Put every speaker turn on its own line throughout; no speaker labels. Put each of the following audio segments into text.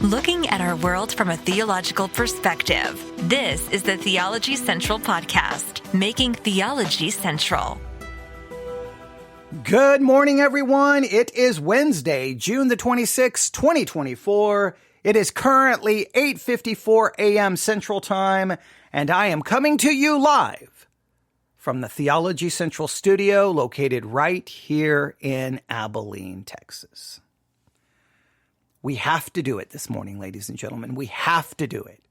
Looking at our world from a theological perspective. This is the Theology Central Podcast, making theology central.
Good morning, everyone. It is Wednesday, June the 26th, 2024. It is currently 8:54 a.m. Central Time, and I am coming to you live from the Theology Central studio located right here in Abilene, Texas. We have to do it this morning, ladies and gentlemen. We have to do it.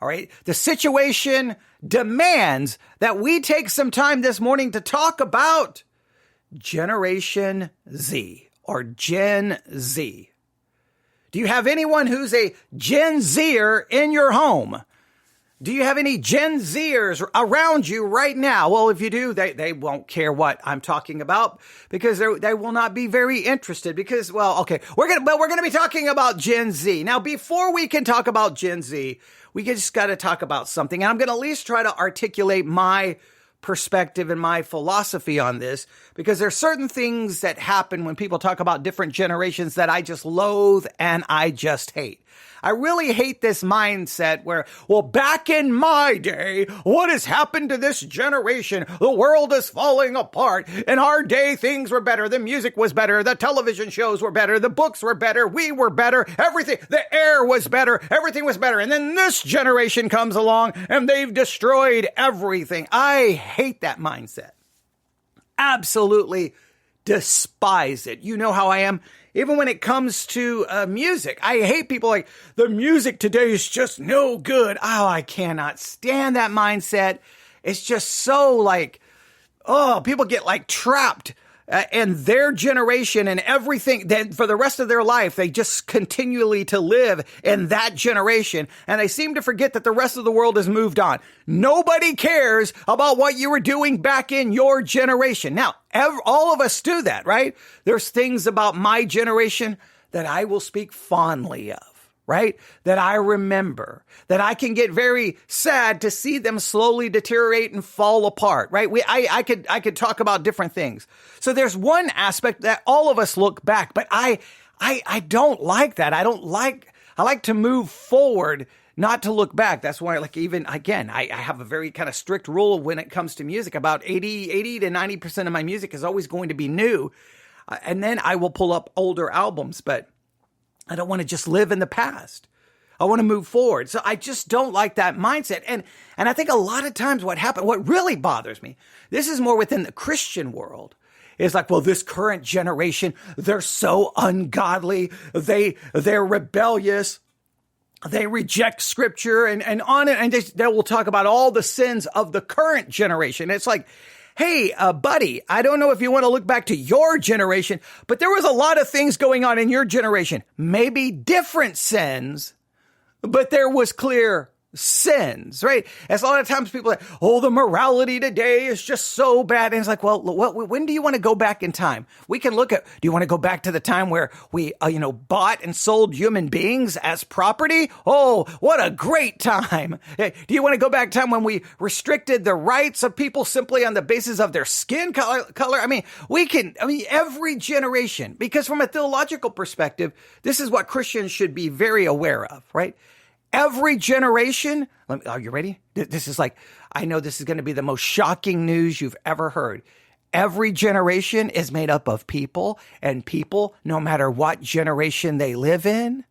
All right. The situation demands that we take some time this morning to talk about Generation Z or Gen Z. Do you have anyone who's a Gen Zer in your home? Do you have any Gen Zers around you right now? Well, if you do, they won't care what I'm talking about because they will not be very interested because, well, okay, we're going to be talking about Gen Z. Now, before we can talk about Gen Z, we just got to talk about something. And I'm going to at least try to articulate my perspective and my philosophy on this because there are certain things that happen when people talk about different generations that I just loathe and I just hate. I really hate this mindset where, well, back in my day, what has happened to this generation? The world is falling apart. In our day, things were better. The music was better. The television shows were better. The books were better. We were better. Everything, the air was better. Everything was better. And then this generation comes along and they've destroyed everything. I hate that mindset. Absolutely despise it. You know how I am. Even when it comes to music, I hate people like, the music today is just no good. Oh, I cannot stand that mindset. It's just so like, oh, people get like trapped in their generation and everything that for the rest of their life, they just continually to live in that generation. And they seem to forget that the rest of the world has moved on. Nobody cares about what you were doing back in your generation. Now, all of us do that, right? There's things about my generation that I will speak fondly of. Right? That I remember, that I can get very sad to see them slowly deteriorate and fall apart, right? I could talk about different things. So there's one aspect that all of us look back, but I don't like that. I like to move forward, not to look back. That's why, like, even again, I have a very kind of strict rule when it comes to music. About 80 to 90% of my music is always going to be new. And then I will pull up older albums, but I don't want to just live in the past. I want to move forward. So I just don't like that mindset. And I think a lot of times what really bothers me, this is more within the Christian world, is like, well, this current generation, they're so ungodly. They're rebellious. They reject scripture and on it. And they will talk about all the sins of the current generation. It's like, hey, buddy, I don't know if you want to look back to your generation, but there was a lot of things going on in your generation. Maybe different sins, but there was clear sins, right? As a lot of times people are like, oh, the morality today is just so bad. And it's like, well, when do you want to go back in time? We can look at, do you want to go back to the time where we, bought and sold human beings as property? Oh, what a great time. Do you want to go back to time when we restricted the rights of people simply on the basis of their skin color? Every generation, because from a theological perspective, this is what Christians should be very aware of, right? Every generation, are you ready? This is like, I know this is going to be the most shocking news you've ever heard. Every generation is made up of people, and people, no matter what generation they live in,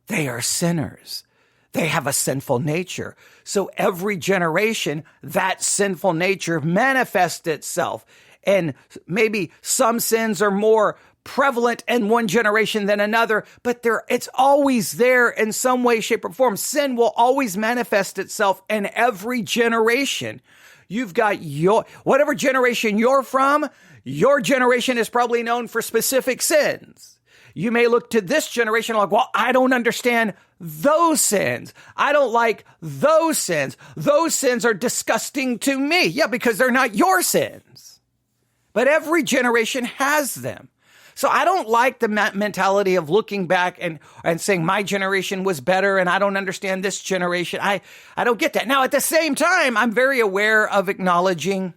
they are sinners. They have a sinful nature. So every generation, that sinful nature manifests itself. And maybe some sins are more prevalent in one generation than another, but it's always there in some way, shape, or form. Sin will always manifest itself in every generation. You've got whatever generation you're from, your generation is probably known for specific sins. You may look to this generation like, well, I don't understand those sins. I don't like those sins. Those sins are disgusting to me. Yeah, because they're not your sins. But every generation has them. So I don't like the mentality of looking back and saying my generation was better and I don't understand this generation. I don't get that. Now, at the same time, I'm very aware of acknowledging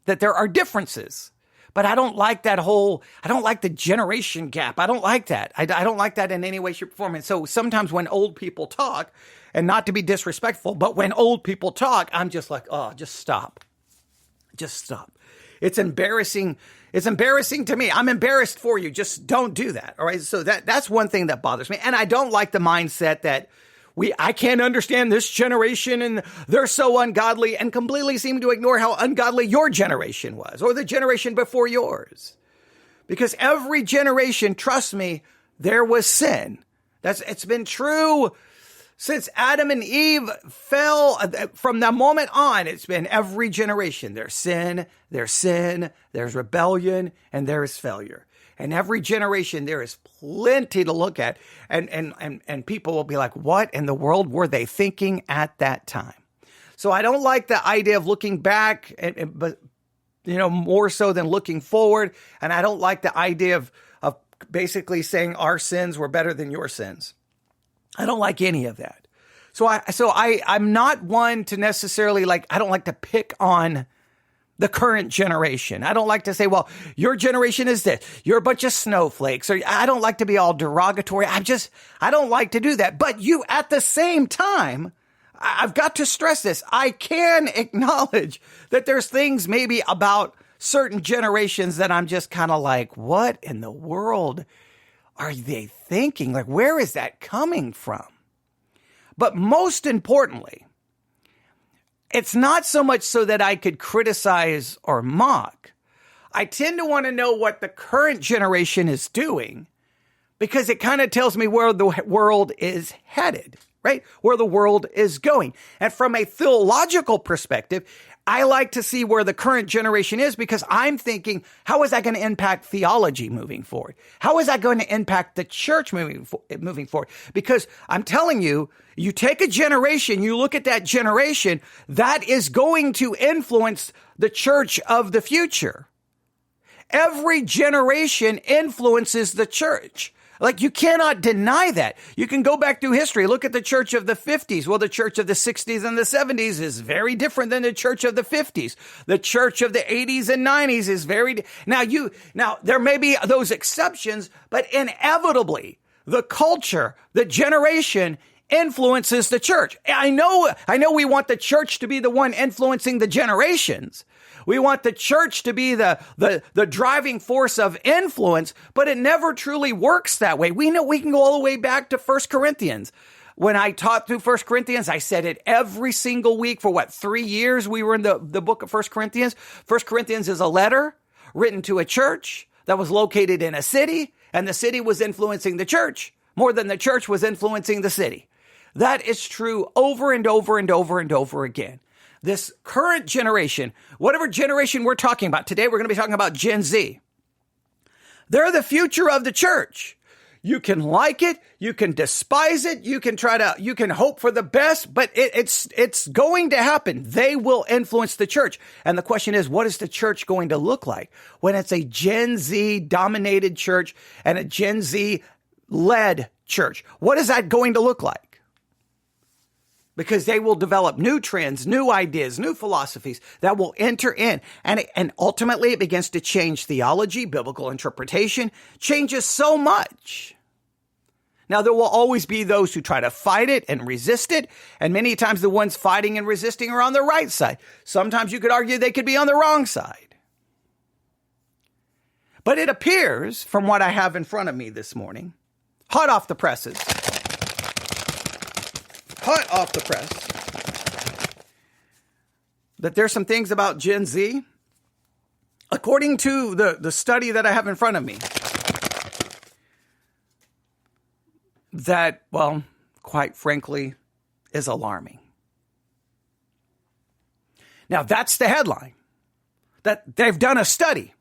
that there are differences But I don't like I don't like the generation gap. I don't like that. I don't like that in any way, shape, or form. And so sometimes when old people talk, and not to be disrespectful, but when old people talk, I'm just like, oh, just stop. Just stop. It's embarrassing. It's embarrassing to me. I'm embarrassed for you. Just don't do that. All right. So that's one thing that bothers me. And I don't like the mindset that I can't understand this generation and they're so ungodly, and completely seem to ignore how ungodly your generation was or the generation before yours. Because every generation, trust me, there was sin. It's been true since Adam and Eve fell. From the moment on, it's been every generation. There's sin, there's rebellion, and there is failure. And every generation, there is plenty to look at. And people will be like, what in the world were they thinking at that time? So I don't like the idea of looking back, but more so than looking forward. And I don't like the idea of basically saying our sins were better than your sins. I don't like any of that. So I'm not one to necessarily I don't like to pick on the current generation. I don't like to say, well, your generation is this. You're a bunch of snowflakes. Or I don't like to be all derogatory. I don't like to do that. But at the same time, I've got to stress this. I can acknowledge that there's things maybe about certain generations that I'm just kind of like, what in the world are they thinking? Where is that coming from? But most importantly, it's not so much so that I could criticize or mock. I tend to want to know what the current generation is doing, because it kind of tells me where the world is headed, right? Where the world is going. And from a theological perspective, I like to see where the current generation is, because I'm thinking, how is that going to impact theology moving forward? How is that going to impact the church moving forward? Because I'm telling you, you take a generation, you look at that generation, that is going to influence the church of the future. Every generation influences the church. You cannot deny that. You can go back through history. Look at the church of the 50s. Well, the church of the 60s and the 70s is very different than the church of the 50s. The church of the 80s and 90s is now there may be those exceptions, but inevitably the culture, the generation influences the church. I know we want the church to be the one influencing the generations. We want the church to be the driving force of influence, but it never truly works that way. We know we can go all the way back to 1 Corinthians. When I taught through 1 Corinthians, I said it every single week for 3 years we were in the book of 1 Corinthians. 1 Corinthians is a letter written to a church that was located in a city, and the city was influencing the church more than the church was influencing the city. That is true over and over and over and over again. This current generation, whatever generation we're talking about, today we're going to be talking about Gen Z. They're the future of the church. You can like it, you can despise it, you can hope for the best, but it's going to happen. They will influence the church. And the question is, what is the church going to look like when it's a Gen Z dominated church and a Gen Z led church? What is that going to look like? Because they will develop new trends, new ideas, new philosophies that will enter in. And ultimately it begins to change theology, biblical interpretation, changes so much. Now, there will always be those who try to fight it and resist it. And many times the ones fighting and resisting are on the right side. Sometimes you could argue they could be on the wrong side. But it appears, from what I have in front of me this morning, hot off the press, that there's some things about Gen Z, according to the study that I have in front of me, that, well, quite frankly, is alarming. Now, that's the headline, that they've done a study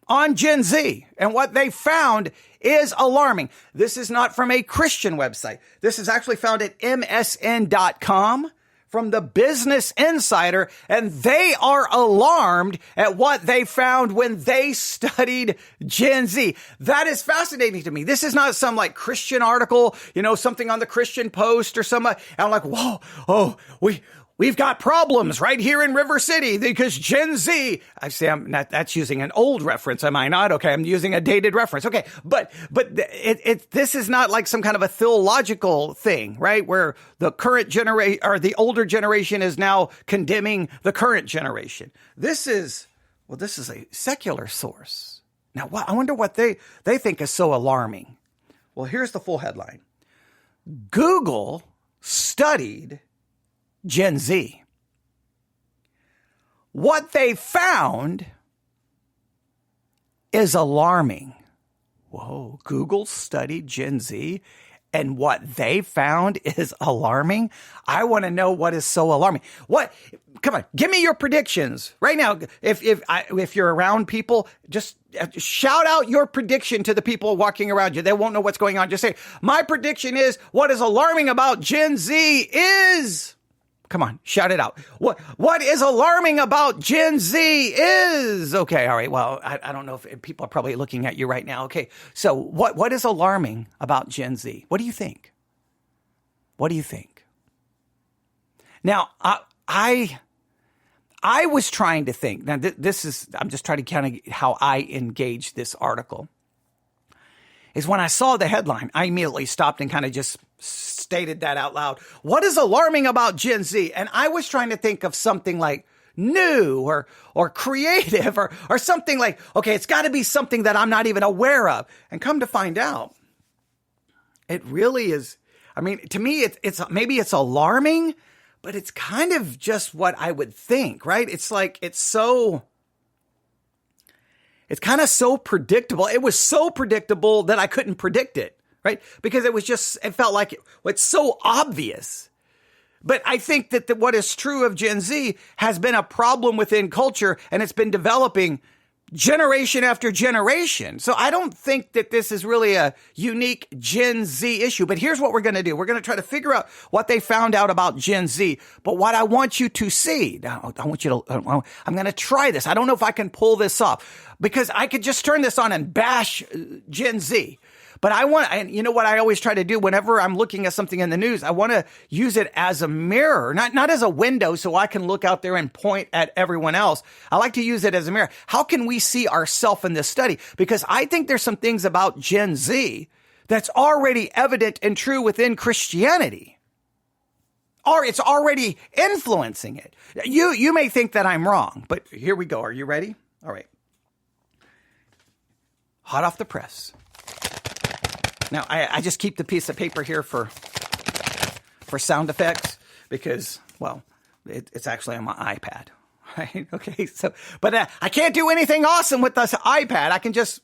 on Gen Z, and what they found is alarming. This is not from a Christian website. This is actually found at msn.com from the Business Insider, and they are alarmed at what they found when they studied Gen Z. That is fascinating to me. This is not some Christian article, something on the Christian Post or something. I'm like, whoa, we we've got problems right here in River City because Gen Z, I say that's using an old reference, am I not? Okay, I'm using a dated reference. Okay, but this is not like some kind of a theological thing, right? Where the current generation or the older generation is now condemning the current generation. This is a secular source. Now, I wonder what they think is so alarming. Well, here's the full headline. Google studied Gen Z. What they found is alarming. Whoa, Google studied Gen Z and what they found is alarming? I want to know what is so alarming. Come on, give me your predictions right now. If you're around people, just shout out your prediction to the people walking around you. They won't know what's going on. Just say, my prediction is what is alarming about Gen Z is... Come on, shout it out. What is alarming about Gen Z is... Okay, all right, well, I don't know if people are probably looking at you right now. Okay, so what is alarming about Gen Z? What do you think? What do you think? Now, I was trying to think. Now, I'm just trying to kind of how I engage this article. Is when I saw the headline, I immediately stopped and kind of just stated that out loud. What is alarming about Gen Z? And I was trying to think of something like new or creative or something like, okay, it's got to be something that I'm not even aware of. And come to find out, it really is. I mean, to me, it's maybe it's alarming, but it's kind of just what I would think, right? It's like, it's kind of so predictable. It was so predictable that I couldn't predict it, right? Because it felt like it's so obvious. But I think that what is true of Gen Z has been a problem within culture, and it's been developing generation after generation. So I don't think that this is really a unique Gen Z issue. But here's what we're going to do. We're going to try to figure out what they found out about Gen Z. But what I want you to see, I'm going to try this. I don't know if I can pull this off because I could just turn this on and bash Gen Z. But and you know what I always try to do whenever I'm looking at something in the news, I want to use it as a mirror, not as a window so I can look out there and point at everyone else. I like to use it as a mirror. How can we see ourselves in this study? Because I think there's some things about Gen Z that's already evident and true within Christianity. Or it's already influencing it. You may think that I'm wrong, but here we go. Are you ready? All right. Hot off the press. Now, I just keep the piece of paper here for sound effects because, well, it's actually on my iPad, right? Okay, so, but I can't do anything awesome with this iPad. I can just,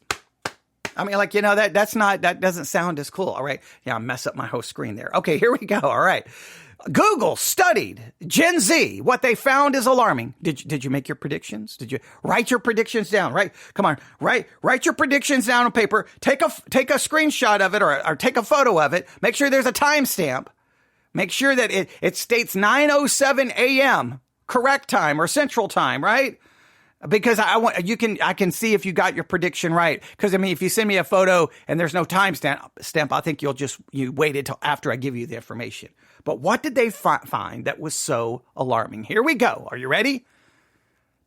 that doesn't sound as cool. All right, yeah, I'll mess up my whole screen there. Okay, here we go. All right. Google studied Gen Z. What they found is alarming. Did you make your predictions? Did you write your predictions down? Right? Come on, write your predictions down on paper. Take a screenshot of it or take a photo of it. Make sure there's a timestamp. Make sure that it states 9:07 a.m. correct time or central time, right? Because I can see if you got your prediction right. Because if you send me a photo and there's no timestamp, I think you waited till after I give you the information. But what did they find that was so alarming? Here we go. Are you ready?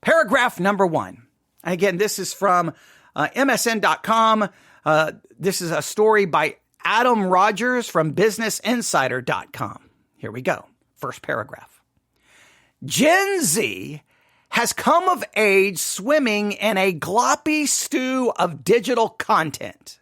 Paragraph number 1. Again, this is from MSN.com. This is a story by Adam Rogers from BusinessInsider.com. Here we go. First paragraph. Gen Z has come of age swimming in a gloppy stew of digital content.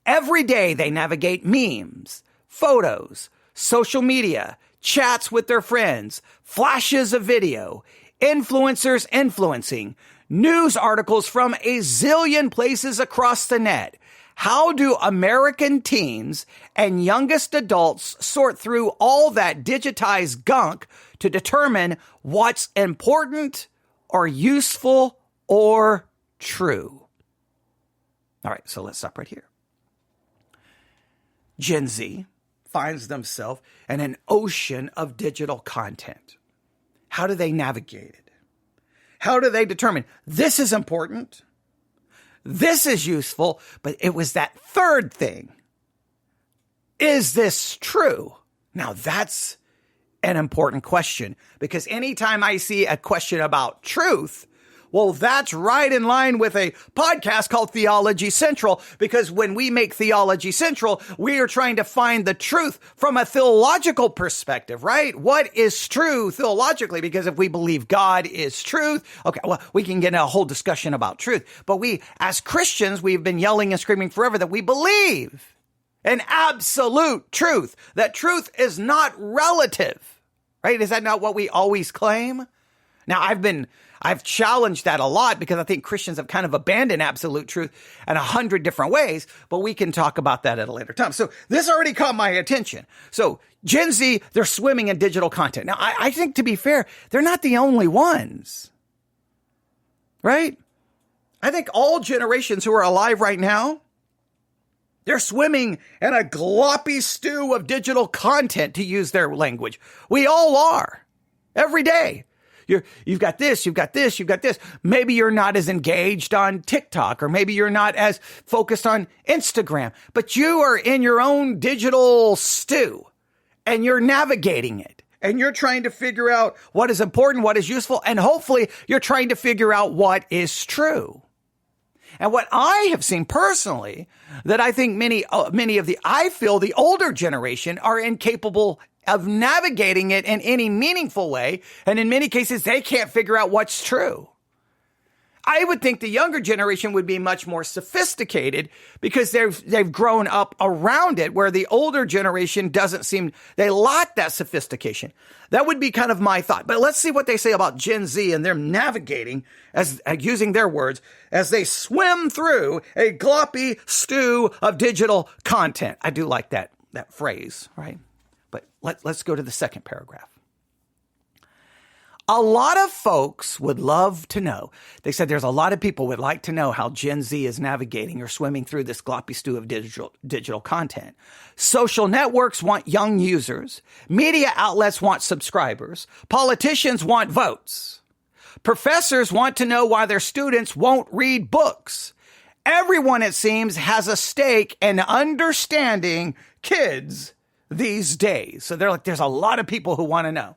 Every day they navigate memes, photos, social media, chats with their friends, flashes of video, influencers influencing, news articles from a zillion places across the net. How do American teens and youngest adults sort through all that digitized gunk to determine what's important or useful or true? All right, so let's stop right here. Gen Z finds themselves in an ocean of digital content. How do they navigate it? How do they determine this is important? This is useful, but it was that third thing. Is this true? Now that's an important question, because anytime I see a question about truth, well, that's right in line with a podcast called Theology Central, because when we make Theology Central, we are trying to find the truth from a theological perspective, right? What is true theologically? Because if we believe God is truth, okay, well, we can get in a whole discussion about truth. But we, as Christians, we've been yelling and screaming forever that we believe in absolute truth, that truth is not relative, right? Is that not what we always claim? Now, I've challenged that a lot because I think Christians have kind of abandoned absolute truth in 100 different ways, but we can talk about that at a later time. So this already caught my attention. So Gen Z, they're swimming in digital content. Now, I think, to be fair, they're not the only ones, right? I think all generations who are alive right now, they're swimming in a gloppy stew of digital content, to use their language. We all are, every day. You've got this, you've got this, you've got this. Maybe you're not as engaged on TikTok, or maybe you're not as focused on Instagram, but you are in your own digital stew and you're navigating it and you're trying to figure out what is important, what is useful, and hopefully you're trying to figure out what is true. And what I have seen personally, that I think I feel the older generation are incapable of navigating it in any meaningful way. And in many cases, they can't figure out what's true. I would think the younger generation would be much more sophisticated because they've grown up around it, where the older generation they lack that sophistication. That would be kind of my thought. But let's see what they say about Gen Z and them navigating, as using their words, as they swim through a gloppy stew of digital content. I do like that phrase, right? But let's go to the second paragraph. A lot of folks would love to know. They said there's a lot of people would like to know how Gen Z is navigating or swimming through this gloppy stew of digital content. Social networks want young users. Media outlets want subscribers. Politicians want votes. Professors want to know why their students won't read books. Everyone, it seems, has a stake in understanding kids these days. So there's a lot of people who want to know.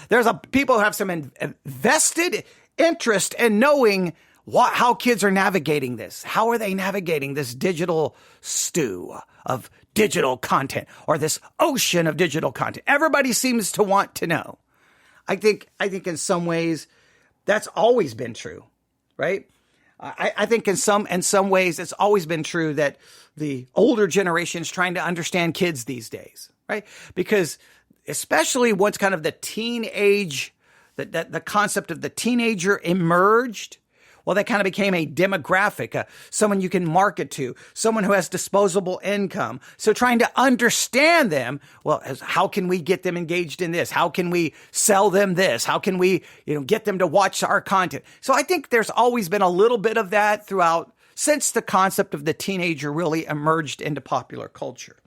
There's people who have some invested interest in knowing how kids are navigating this. How are they navigating this digital stew of digital content, or this ocean of digital content? Everybody seems to want to know. I think in some ways that's always been true, right? I think in some ways it's always been true that the older generation is trying to understand kids these days, right? Because especially once kind of the teenage, the concept of the teenager emerged, well, that kind of became a demographic, someone you can market to, someone who has disposable income. So trying to understand them, well, how can we get them engaged in this? How can we sell them this? How can we, get them to watch our content? So I think there's always been a little bit of that throughout, since the concept of the teenager really emerged into popular culture.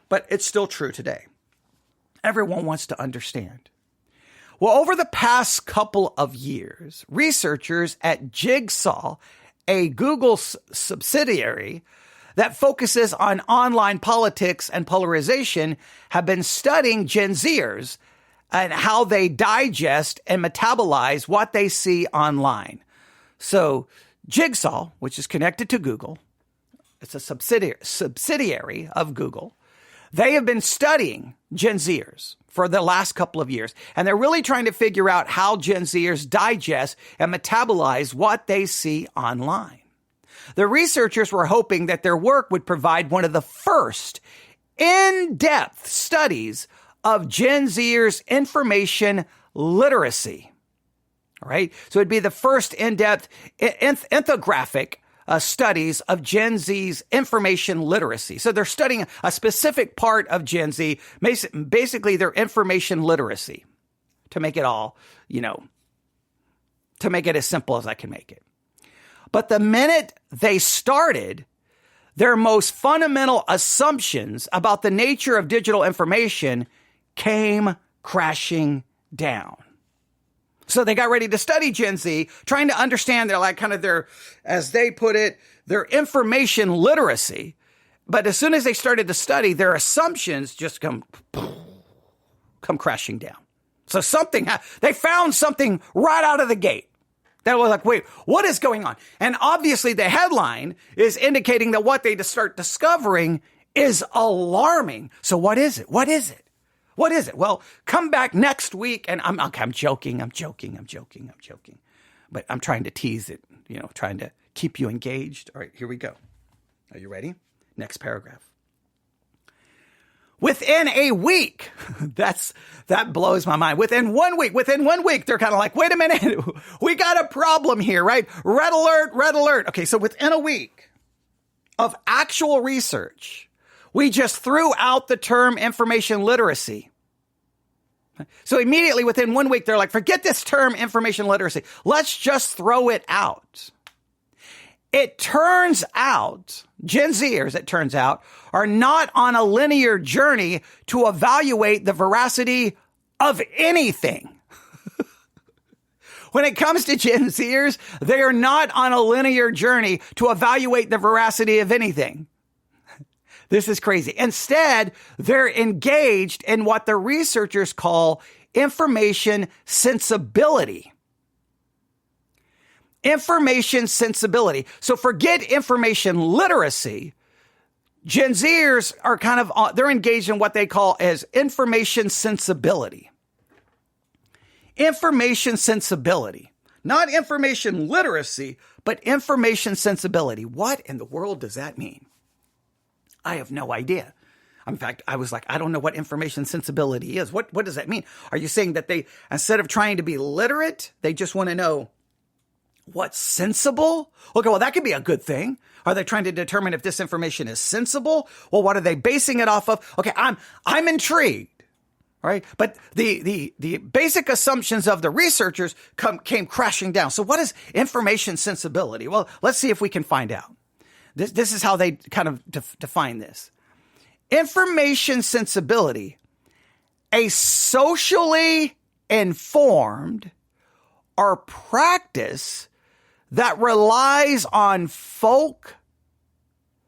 But it's still true today. Everyone wants to understand. Well, over the past couple of years, researchers at Jigsaw, a Google subsidiary that focuses on online politics and polarization, have been studying Gen Zers and how they digest and metabolize what they see online. So Jigsaw, which is connected to Google, it's a subsidiary of Google, they have been studying Gen Zers for the last couple of years, and they're really trying to figure out how Gen Zers digest and metabolize what they see online. The researchers were hoping that their work would provide one of the first in-depth studies of Gen Zers' information literacy. All right, so it'd be the first in-depth ethnographic studies of Gen Z's information literacy. So they're studying a specific part of Gen Z, basically their information literacy, to make it all, to make it as simple as I can make it. But the minute they started, their most fundamental assumptions about the nature of digital information came crashing down. So they got ready to study Gen Z, trying to understand as they put it, their information literacy. But as soon as they started to study, their assumptions just come come crashing down. So they found something right out of the gate. They were like, wait, what is going on? And obviously the headline is indicating that what they start discovering is alarming. So what is it? What is it? What is it? Well, come back next week. And I'm joking. But I'm trying to tease it, trying to keep you engaged. All right, here we go. Are you ready? Next paragraph. Within a week, that blows my mind. Within 1 week, they're kind of like, wait a minute, we got a problem here, right? Red alert. Okay, so within a week of actual research, we just threw out the term information literacy. So immediately within 1 week, they're like, forget this term information literacy. Let's just throw it out. It turns out, Gen Zers, it turns out, are not on a linear journey to evaluate the veracity of anything. When it comes to Gen Zers, they are not on a linear journey to evaluate the veracity of anything. This is crazy. Instead, they're engaged in what the researchers call information sensibility. Information sensibility. So forget information literacy. Gen Zers are they're engaged in what they call as information sensibility. Information sensibility. Not information literacy, but information sensibility. What in the world does that mean? I have no idea. In fact, I was like, I don't know what information sensibility is. What does that mean? Are you saying that they, instead of trying to be literate, they just want to know what's sensible? Okay, well, that could be a good thing. Are they trying to determine if this information is sensible? Well, what are they basing it off of? Okay, I'm intrigued, right? But the basic assumptions of the researchers came crashing down. So what is information sensibility? Well, let's see if we can find out. This is how they kind of define this. Information sensibility, a socially informed or practice that relies on folk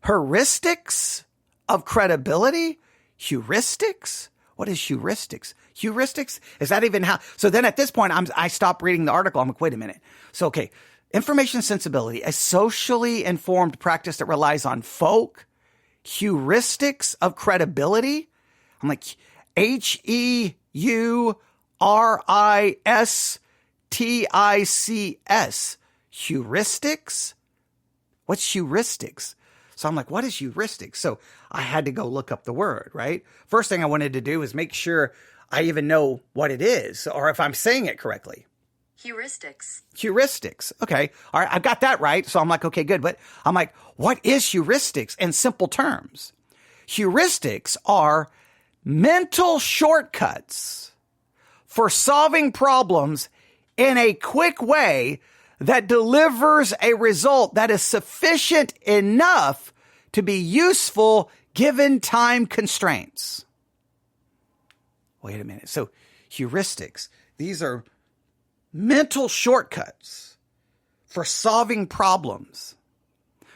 heuristics of credibility. Heuristics? What is heuristics? Heuristics? Is that even how? So then at this point, I stop reading the article. I'm like, wait a minute. So, okay. Information sensibility, a socially informed practice that relies on folk heuristics of credibility. I'm like, HEURISTICS. Heuristics? What's heuristics? So I'm like, what is heuristics? So I had to go look up the word, right? First thing I wanted to do is make sure I even know what it is or if I'm saying it correctly. Heuristics. Okay. All right. I've got that right. So I'm like, okay, good. But I'm like, what is heuristics in simple terms? Heuristics are mental shortcuts for solving problems in a quick way that delivers a result that is sufficient enough to be useful given time constraints. Wait a minute. So heuristics, these are mental shortcuts for solving problems.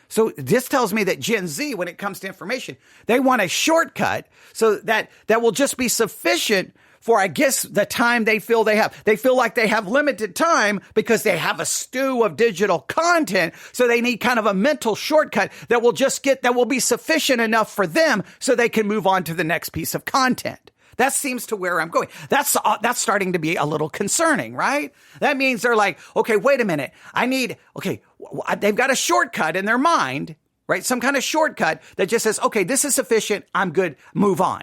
So this tells me that Gen Z, when it comes to information, they want a shortcut so that will just be sufficient for, I guess, the time they feel they have. They feel like they have limited time because they have a stew of digital content. So they need kind of a mental shortcut that will be sufficient enough for them so they can move on to the next piece of content. That seems to where I'm going. That's starting to be a little concerning, right? That means they're like, okay, wait a minute. They've got a shortcut in their mind, right? Some kind of shortcut that just says, okay, this is sufficient. I'm good. Move on.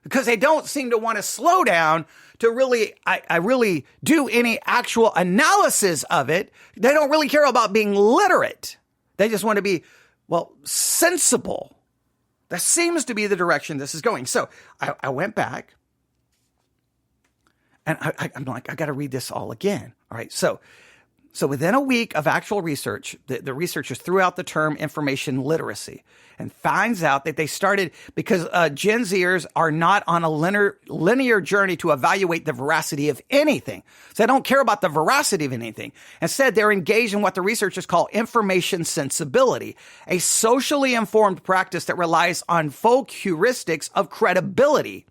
Because they don't seem to want to slow down to really, I really do any actual analysis of it. They don't really care about being literate. They just want to be, sensible. That seems to be the direction this is going. So I went back and I'm like, I got to read this all again. All right. So within a week of actual research, the researchers threw out the term information literacy and finds out that they started because Gen Zers are not on a linear journey to evaluate the veracity of anything. So they don't care about the veracity of anything. Instead, they're engaged in what the researchers call information sensibility, a socially informed practice that relies on folk heuristics of credibility.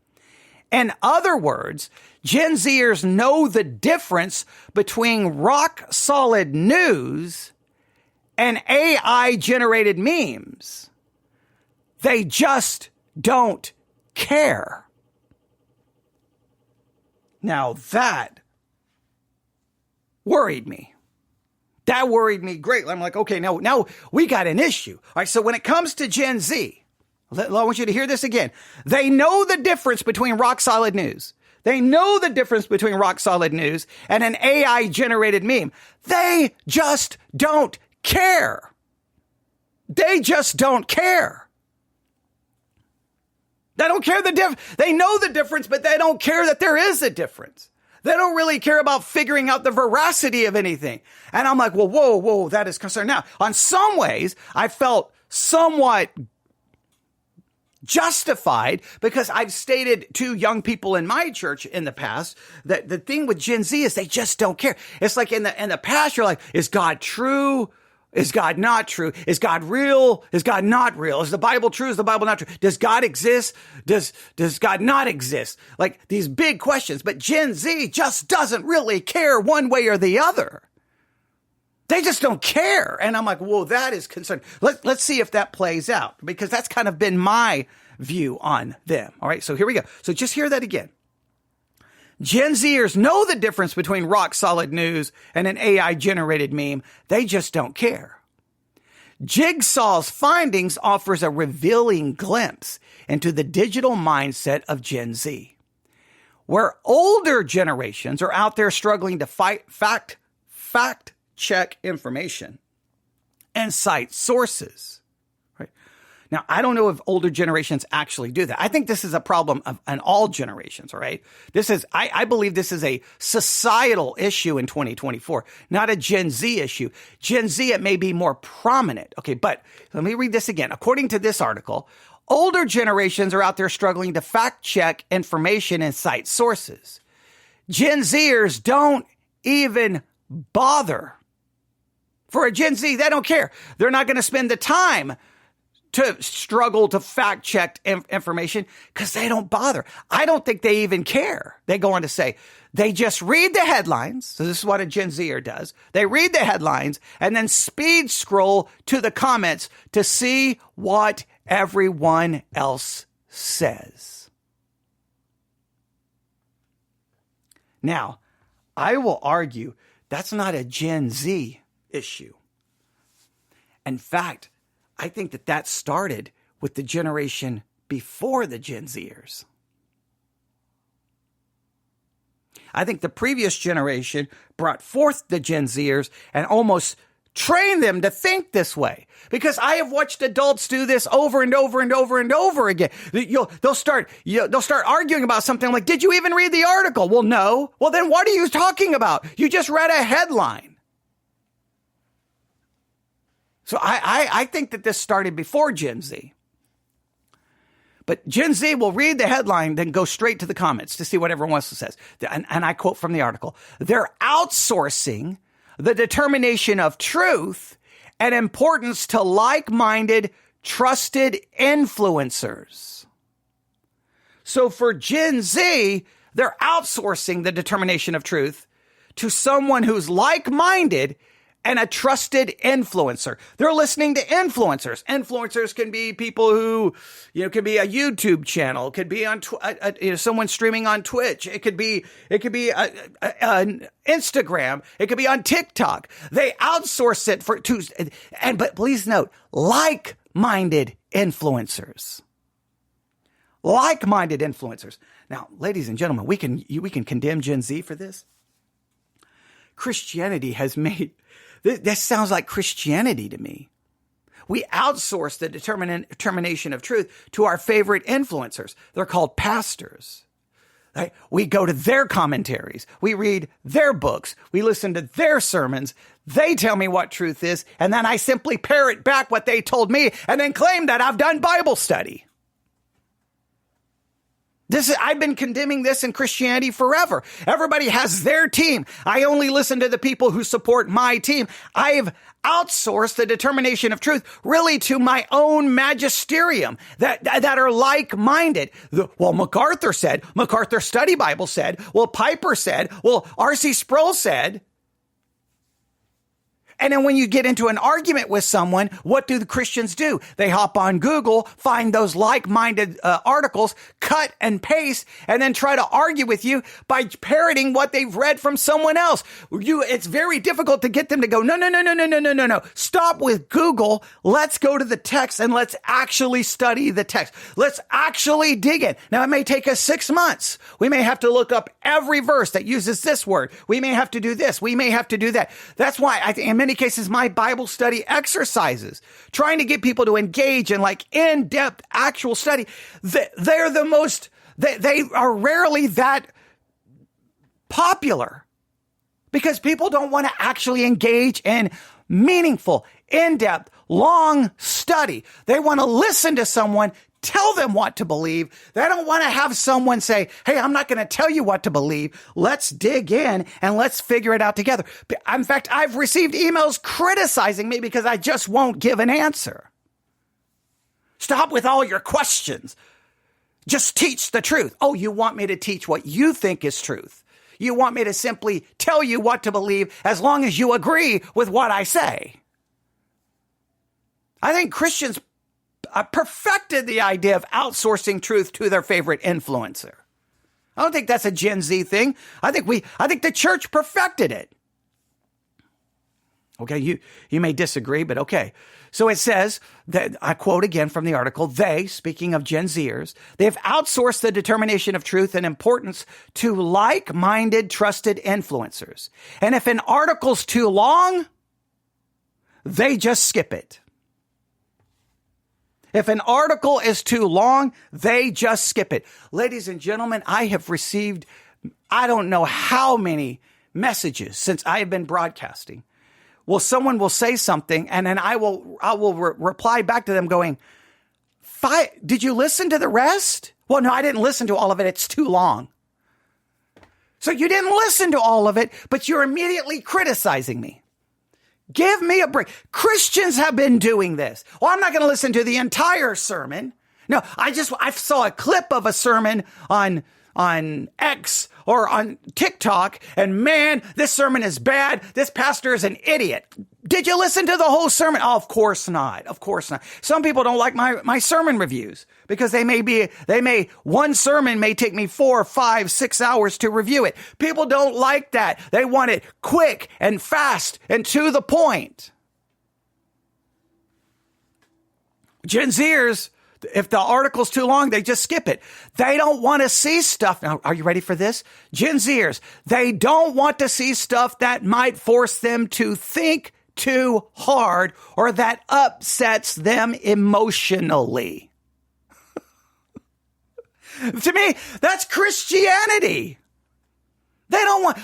In other words, Gen Zers know the difference between rock solid news and AI generated memes. They just don't care. Now that worried me. That worried me greatly. I'm like, okay, now we got an issue. All right, so when it comes to Gen Z, I want you to hear this again. They know the difference between rock solid news. They know the difference between rock solid news and an AI generated meme. They just don't care. They just don't care. They don't care they know the difference, but they don't care that there is a difference. They don't really care about figuring out the veracity of anything. And I'm like, well, whoa, that is concerned. Now, on some ways, I felt somewhat justified because I've stated to young people in my church in the past that the thing with Gen Z is they just don't care. It's like in the past, you're like, is God true? Is God not true? Is God real? Is God not real? Is the Bible true? Is the Bible not true? Does God exist? Does God not exist? Like these big questions. But Gen Z just doesn't really care one way or the other. They just don't care. And I'm like, whoa, that is concerning. Let's see if that plays out, because that's kind of been my view on them. All right, so here we go. So just hear that again. Gen Zers know the difference between rock solid news and an AI generated meme. They just don't care. Jigsaw's findings offers a revealing glimpse into the digital mindset of Gen Z, where older generations are out there struggling to fact check information and cite sources. Now, I don't know if older generations actually do that. I think this is a problem in all generations, all right? I believe this is a societal issue in 2024, not a Gen Z issue. Gen Z, it may be more prominent. Okay, but let me read this again. According to this article, older generations are out there struggling to fact check information and cite sources. Gen Zers don't even bother. For a Gen Z, they don't care. They're not going to spend the time to struggle to fact check information because they don't bother. I don't think they even care. They go on to say they just read the headlines. So this is what a Gen Zer does. They read the headlines and then speed scroll to the comments to see what everyone else says. Now, I will argue that's not a Gen Z issue. In fact, I think that started with the generation before the Gen Zers. I think the previous generation brought forth the Gen Zers and almost trained them to think this way. Because I have watched adults do this over and over and over and over again. They'll start arguing about something. I'm like, did you even read the article? Well, no. Well, then what are you talking about? You just read a headline. So I think that this started before Gen Z. But Gen Z will read the headline, then go straight to the comments to see what everyone else says. And I quote from the article, they're outsourcing the determination of truth and importance to like-minded, trusted influencers. So for Gen Z, they're outsourcing the determination of truth to someone who's like-minded and a trusted influencer. They're listening to influencers. Influencers can be people who, could be a YouTube channel. It could be on someone streaming on Twitch. It could be an Instagram. It could be on TikTok. They outsource it but please note, like-minded influencers. Like-minded influencers. Now, ladies and gentlemen, we can condemn Gen Z for this. Christianity has made this sounds like Christianity to me. We outsource the determination of truth to our favorite influencers. They're called pastors. Right? We go to their commentaries. We read their books. We listen to their sermons. They tell me what truth is, and then I simply parrot back what they told me and then claim that I've done Bible study. I've been condemning this in Christianity forever. Everybody has their team. I only listen to the people who support my team. I've outsourced the determination of truth really to my own magisterium that are like-minded. Well, MacArthur said, MacArthur Study Bible said, well, Piper said, well, R.C. Sproul said. And then when you get into an argument with someone, what do the Christians do? They hop on Google, find those like-minded articles, cut and paste, and then try to argue with you by parroting what they've read from someone else. It's very difficult to get them to go, no. Stop with Google. Let's go to the text and let's actually study the text. Let's actually dig it. Now, it may take us 6 months. We may have to look up every verse that uses this word. We may have to do this. We may have to do that. That's why I think in many cases, my Bible study exercises, trying to get people to engage in like in-depth actual study, they're the most, they are rarely that popular because people don't want to actually engage in meaningful, in-depth, long study. They want to listen to someone tell them what to believe. They don't want to have someone say, hey, I'm not going to tell you what to believe. Let's dig in and let's figure it out together. In fact, I've received emails criticizing me because I just won't give an answer. Stop with all your questions. Just teach the truth. Oh, you want me to teach what you think is truth. You want me to simply tell you what to believe as long as you agree with what I say. I think Christians perfected the idea of outsourcing truth to their favorite influencer. I don't think that's a Gen Z thing. I think the church perfected it. Okay, you may disagree, but okay. So it says that, I quote again from the article, they, speaking of Gen Zers, they have outsourced the determination of truth and importance to like-minded, trusted influencers. And if an article's too long, they just skip it. If an article is too long, they just skip it. Ladies and gentlemen, I have received, I don't know how many messages since I have been broadcasting. Well, someone will say something and then I will reply back to them going, did you listen to the rest? Well, no, I didn't listen to all of it. It's too long. So you didn't listen to all of it, but you're immediately criticizing me. Give me a break. Christians have been doing this. Well, I'm not going to listen to the entire sermon. No, I saw a clip of a sermon on X or on TikTok, and man, this sermon is bad. This pastor is an idiot. Did you listen to the whole sermon? Oh, of course not. Of course not. Some people don't like my sermon reviews because one sermon may take me 4, 5, 6 hours to review it. People don't like that. They want it quick and fast and to the point. Gen Zers, if the article's too long, they just skip it. They don't want to see stuff. Now, are you ready for this? Gen Zers, they don't want to see stuff that might force them to think too hard or that upsets them emotionally. To me, that's Christianity. They don't want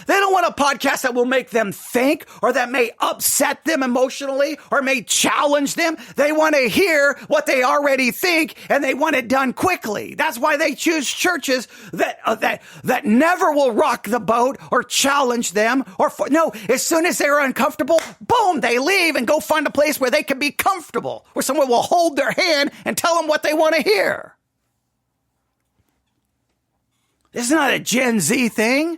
a podcast that will make them think or that may upset them emotionally or may challenge them. They want to hear what they already think and they want it done quickly. That's why they choose churches that never will rock the boat or challenge them no, as soon as they're uncomfortable, boom, they leave and go find a place where they can be comfortable, where someone will hold their hand and tell them what they want to hear. This is not a Gen Z thing.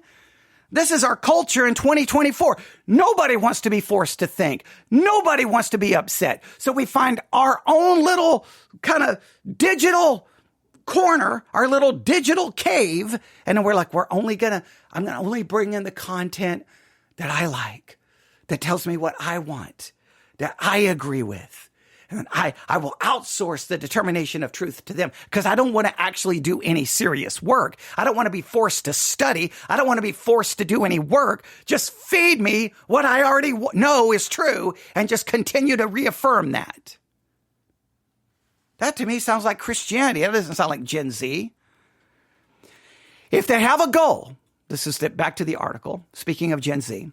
This is our culture in 2024. Nobody wants to be forced to think. Nobody wants to be upset. So we find our own little kind of digital corner, our little digital cave, and then we're like, I'm going to only bring in the content that I like, that tells me what I want, that I agree with. And I will outsource the determination of truth to them because I don't want to actually do any serious work. I don't want to be forced to study. I don't want to be forced to do any work. Just feed me what I already know is true and just continue to reaffirm that. That to me sounds like Christianity. That doesn't sound like Gen Z. If they have a goal, this is back to the article, speaking of Gen Z.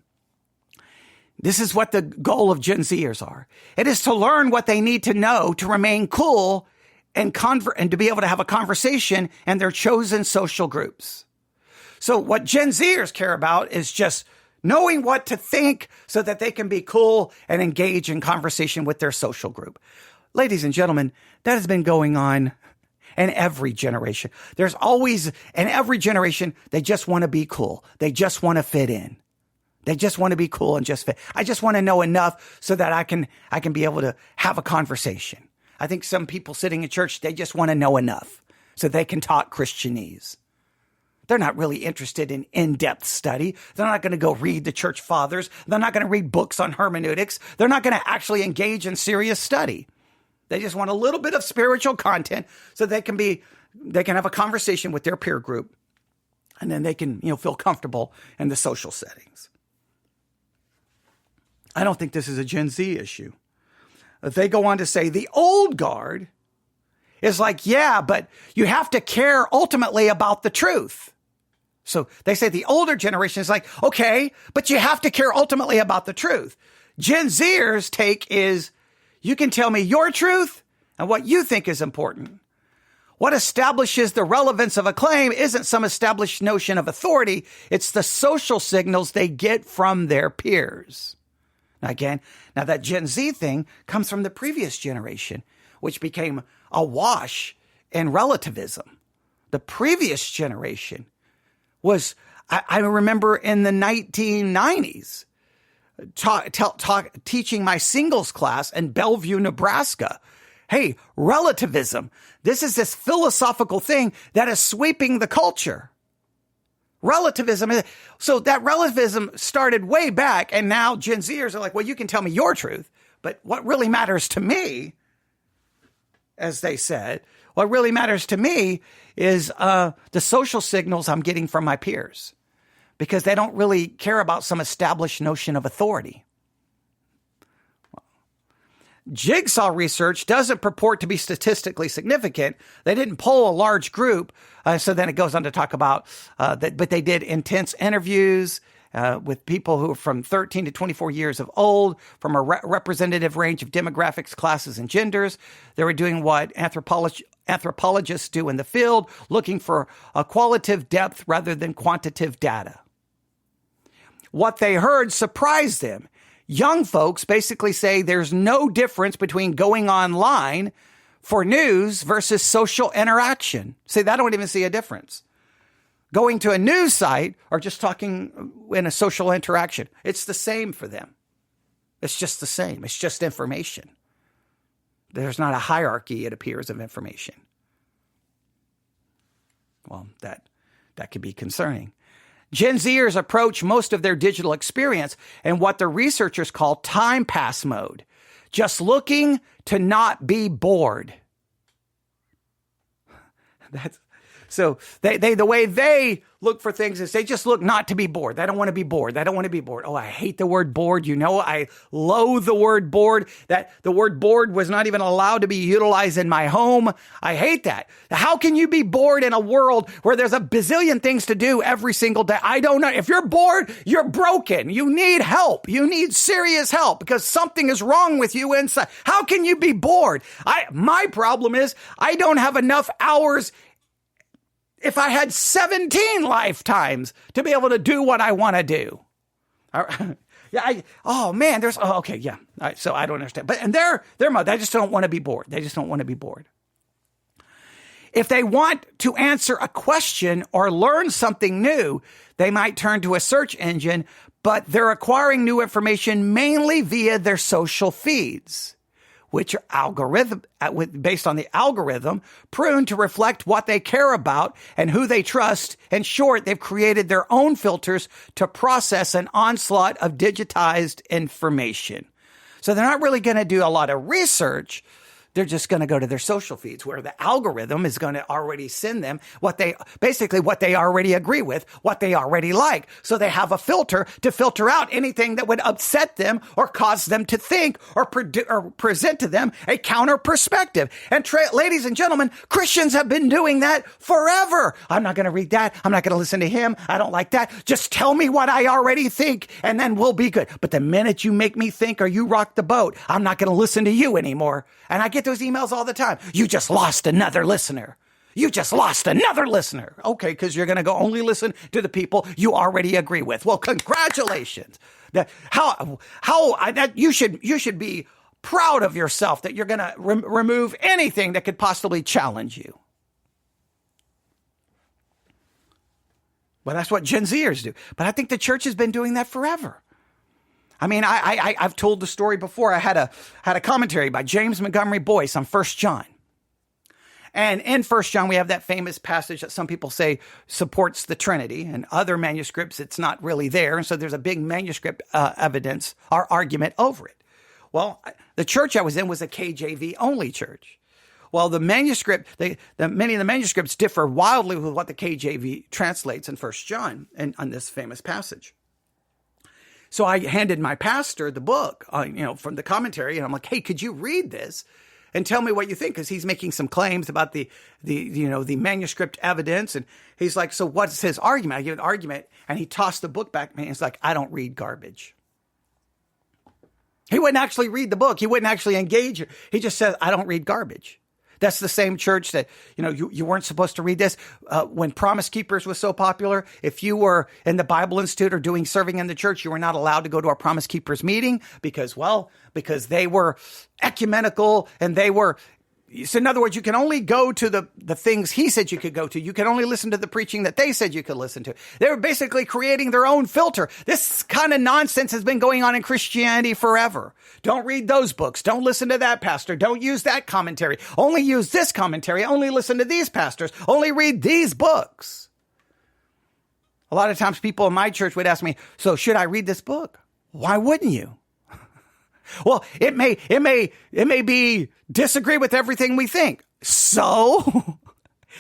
This is what the goal of Gen Zers are. It is to learn what they need to know to remain cool and to be able to have a conversation in their chosen social groups. So what Gen Zers care about is just knowing what to think so that they can be cool and engage in conversation with their social group. Ladies and gentlemen, that has been going on in every generation. There's always, in every generation, they just want to be cool. They just want to fit in. They just want to be cool and just fit. I just want to know enough so that I can be able to have a conversation. I think some people sitting in church, they just want to know enough so they can talk Christianese. They're not really interested in in-depth study. They're not going to go read the church fathers. They're not going to read books on hermeneutics. They're not going to actually engage in serious study. They just want a little bit of spiritual content so they can have a conversation with their peer group, and then they can, feel comfortable in the social settings. I don't think this is a Gen Z issue. They go on to say the old guard is like, yeah, but you have to care ultimately about the truth. So they say the older generation is like, okay, but you have to care ultimately about the truth. Gen Zers' take is, you can tell me your truth and what you think is important. What establishes the relevance of a claim isn't some established notion of authority. It's the social signals they get from their peers. Now that Gen Z thing comes from the previous generation, which became awash in relativism. The previous generation was, I remember in the 1990s, teaching my singles class in Bellevue, Nebraska. Hey, relativism. This is this philosophical thing that is sweeping the culture. Relativism. So that relativism started way back, and now Gen Zers are like, well, you can tell me your truth, but what really matters to me, as they said, what really matters to me is the social signals I'm getting from my peers, because they don't really care about some established notion of authority. Jigsaw research doesn't purport to be statistically significant. They didn't poll a large group. So then it goes on to talk about that, but they did intense interviews with people who are from 13 to 24 years of old, from a representative range of demographics, classes, and genders. They were doing what anthropologists do in the field, looking for a qualitative depth rather than quantitative data. What they heard surprised them. Young folks basically say there's no difference between going online for news versus social interaction. See, I don't even see a difference. Going to a news site or just talking in a social interaction, it's the same for them. It's just the same. It's just information. There's not a hierarchy, it appears, of information. Well, that could be concerning. Gen Zers approach most of their digital experience in what the researchers call time pass mode, just looking to not be bored. So the way they look for things is they just look not to be bored. They don't want to be bored. They don't want to be bored. Oh, I hate the word bored. I loathe the word bored. That the word bored was not even allowed to be utilized in my home. I hate that. How can you be bored in a world where there's a bazillion things to do every single day? I don't know. If you're bored, you're broken. You need help. You need serious help because something is wrong with you inside. How can you be bored? My problem is I don't have enough hours. If I had 17 lifetimes to be able to do what I want to do. Okay, yeah. All right, so I don't understand. But, and their mode, they just don't want to be bored. They just don't want to be bored. If they want to answer a question or learn something new, they might turn to a search engine, but they're acquiring new information mainly via their social feeds, which are based on the algorithm, pruned to reflect what they care about and who they trust. In short, they've created their own filters to process an onslaught of digitized information. So they're not really going to do a lot of research. They're just going to go to their social feeds where the algorithm is going to already send them what they already agree with, what they already like. So they have a filter to filter out anything that would upset them or cause them to think or present to them a counter perspective. And ladies and gentlemen, Christians have been doing that forever. I'm not going to read that. I'm not going to listen to him. I don't like that. Just tell me what I already think and then we'll be good. But the minute you make me think or you rock the boat, I'm not going to listen to you anymore. And I get those emails all the time. You just lost another listener. You just lost another listener. Okay, because you're going to go only listen to the people you already agree with. Well, congratulations. You should be proud of yourself that you're going to remove anything that could possibly challenge you. Well, that's what Gen Zers do. But I think the church has been doing that forever. I mean, I've told the story before. I had a commentary by James Montgomery Boyce on 1 John. And in 1 John, we have that famous passage that some people say supports the Trinity. And other manuscripts, it's not really there. And so there's a big manuscript evidence or argument over it. Well, the church I was in was a KJV only church. Well, the manuscript, many of the manuscripts differ wildly with what the KJV translates in 1 John and on this famous passage. So I handed my pastor the book, from the commentary, and I'm like, hey, could you read this and tell me what you think? Because he's making some claims about the manuscript evidence. And he's like, so what's his argument? I give an argument, and he tossed the book back at me. And he's like, I don't read garbage. He wouldn't actually read the book. He wouldn't actually engage. He just said, I don't read garbage. That's the same church that, you weren't supposed to read this. When Promise Keepers was so popular, if you were in the Bible Institute or doing serving in the church, you were not allowed to go to a Promise Keepers meeting because they were ecumenical and they were. So in other words, you can only go to the things he said you could go to. You can only listen to the preaching that they said you could listen to. They were basically creating their own filter. This kind of nonsense has been going on in Christianity forever. Don't read those books. Don't listen to that pastor. Don't use that commentary. Only use this commentary. Only listen to these pastors. Only read these books. A lot of times people in my church would ask me, so should I read this book? Why wouldn't you? Well, it may be disagree with everything we think. So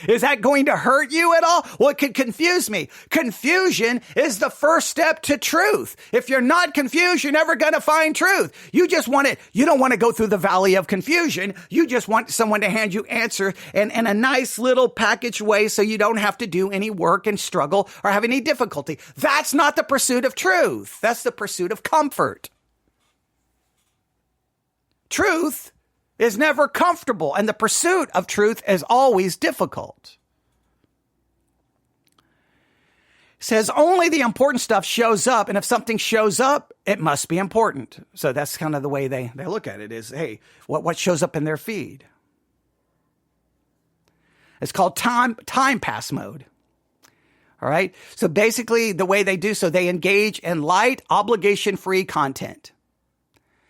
is that going to hurt you at all? Well, it could confuse me. Confusion is the first step to truth. If you're not confused, you're never going to find truth. You don't want to go through the valley of confusion. You just want someone to hand you answer in a nice little packaged way so you don't have to do any work and struggle or have any difficulty. That's not the pursuit of truth. That's the pursuit of comfort. Truth is never comfortable, and the pursuit of truth is always difficult. It says only the important stuff shows up, and if something shows up, it must be important. So that's kind of the way they look at it is, hey, what shows up in their feed? It's called time pass mode. All right? So basically the way they do so, they engage in light, obligation-free content.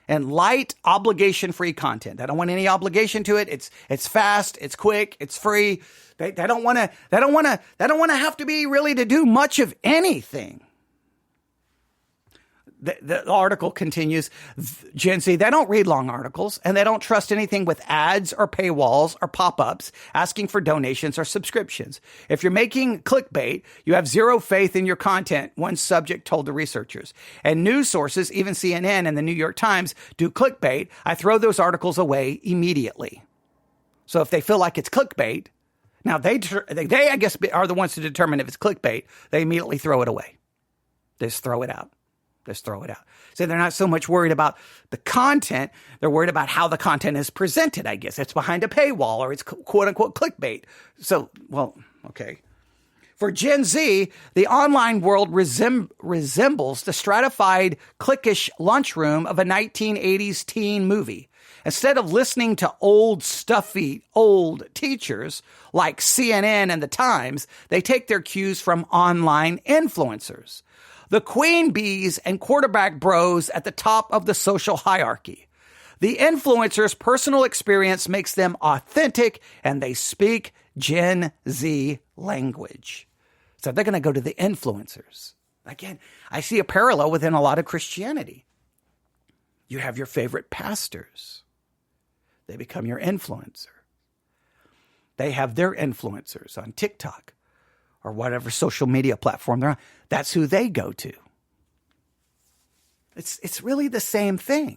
And light, obligation-free content. They don't want any obligation to it. It's fast. It's quick. It's free. They don't want to have to be really to do much of anything. The article continues, Gen Z, they don't read long articles and they don't trust anything with ads or paywalls or pop-ups asking for donations or subscriptions. If you're making clickbait, you have zero faith in your content, one subject told the researchers. And news sources, even CNN and the New York Times, do clickbait. I throw those articles away immediately. So if they feel like it's clickbait, now they I guess, are the ones to determine if it's clickbait. They immediately throw it away. They just throw it out. Just throw it out. So they're not so much worried about the content. They're worried about how the content is presented, I guess. It's behind a paywall or it's quote unquote clickbait. So, well, okay. For Gen Z, the online world resembles the stratified, cliquish lunchroom of a 1980s teen movie. Instead of listening to stuffy old teachers like CNN and the Times, they take their cues from online influencers. The queen bees and quarterback bros at the top of the social hierarchy. The influencer's personal experience makes them authentic and they speak Gen Z language. So they're going to go to the influencers. Again, I see a parallel within a lot of Christianity. You have your favorite pastors. They become your influencer. They have their influencers on TikTok or whatever social media platform they're on. That's who they go to. It's really the same thing.